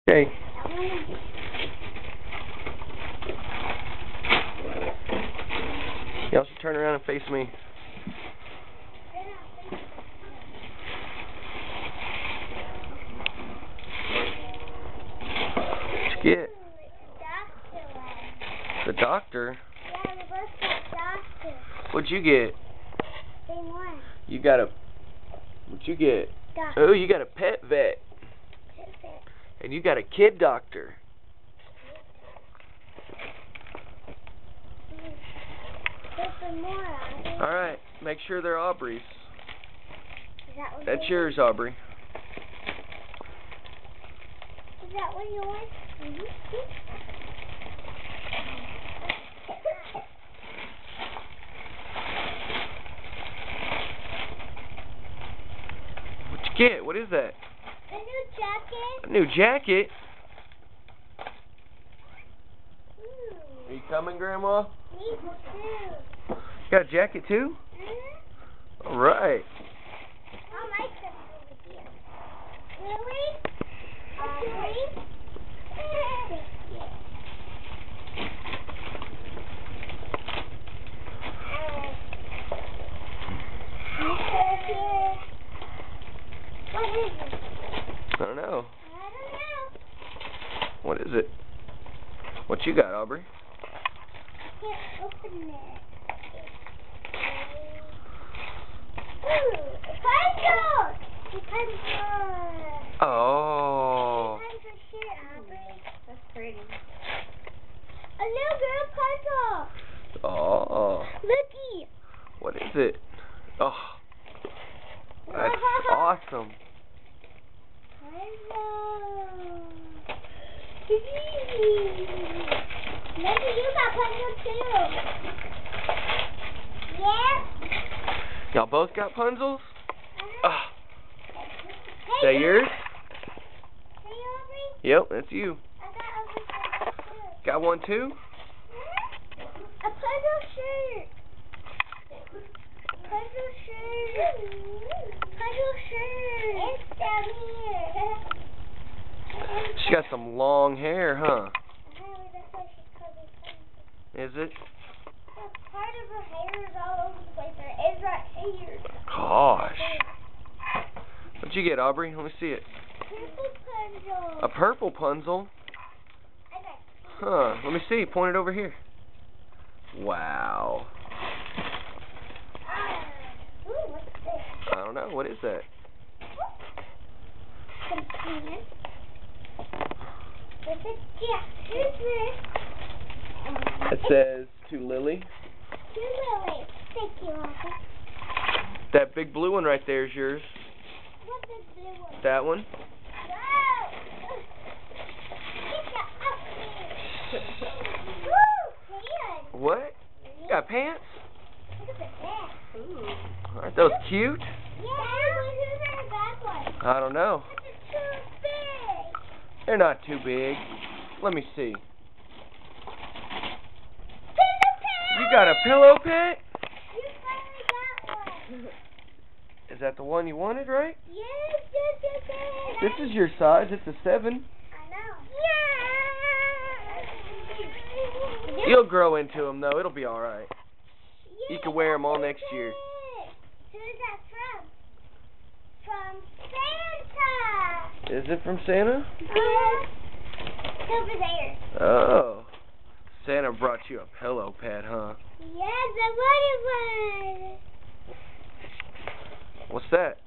Okay. Y'all should turn around and face me. What'd you get? The doctor? Yeah, we both got doctor. What'd you get? Same one. You got a... What'd you get? Doctor. Oh, you got a pet vet. And you got a kid doctor. Alright, make sure they're Aubrey's. That's yours, Aubrey. Is that what you want? What'd you get? What is that? A new jacket. A new jacket? Ooh. Are you coming, Grandma? Me too. You got a jacket too? Mm-hmm. Alright. I like them over here. Really? Really? What is it? I don't know. I don't know. What is it? What you got, Aubrey? I can't open it. Ooh, a pencil! A pencil! Oh. A pencil shirt, Aubrey. That's pretty. A little girl puzzle! Oh. Looky! What is it? Oh. That's awesome. Maybe you got puzzle too. Yeah? Y'all both got puzzles? Hey, Is that yours? Hey, Aubrey? Yep, that's you. I got a puzzle too. Got one too? A puzzle shirt. Puzzle shirt. Puzzle shirt. It's down here. She got some long hair, huh? That's why she's covered in Is it? part of her hair is all over the place. There is right here. Gosh. What'd you get, Aubrey? Let me see it. Purple puzzle. A purple puzzle? I got Huh. Let me see. Point it over here. Wow. Ooh, what's this? I don't know. What is that? Some peanuts. This is Who's this? It says, to Lily. To Lily. Thank you, Uncle. That big blue one right there is yours. What's this blue one? That one? Whoa! Get that out of here. Woo! Pants. What? You got pants? Look at the back. Ooh. Aren't those cute? Yeah. Who's in the back one? I don't know. It's too big. They're not too big. Let me see. You got a pillow pet? You finally got one. Is that the one you wanted, right? Yes. This is your size. It's a 7. I know. Yeah. You'll grow into them, though. It'll be all right. You can wear them all next year. Who's that from? From Santa. Is it from Santa? Over there. Oh. Santa brought you a pillow pet, huh? Yes, I wanted one. What's that?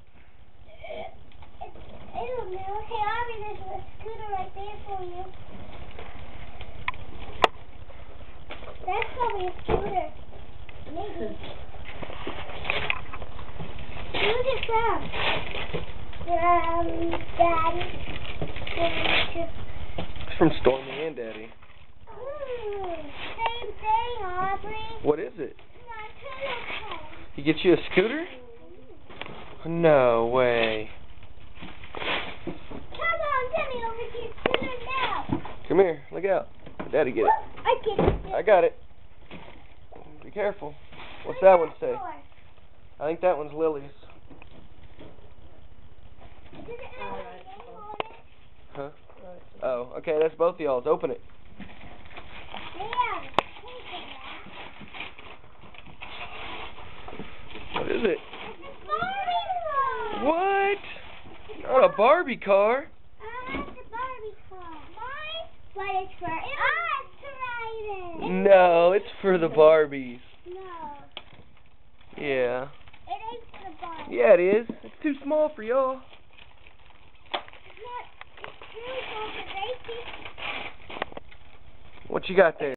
I don't know. Hey, Aubrey, there's a scooter right there for you. That's probably a scooter. Maybe. Who's it from? From Daddy. It's from Stormy and Daddy. Ooh, same thing, Aubrey. What is it? My pillow pet. He get you a scooter? No way. Come on, get me over here, scooter now. Come here. Look out. Let Daddy get it. I get it. I got it. Be careful. What's that one say? I think that one's Lily's. Does it have a name on it? Huh? Oh. Okay, that's both of y'all's. Open it. Yeah. What is it? It's a Barbie car. What? Not a Barbie car. It's a Barbie car. Mine? But it's for us to ride in. No, it's for the Barbies. No. Yeah. It ain't for the Barbie. Yeah, it is. It's too small for y'all. It's not. It's really small for Gracie. What you got there?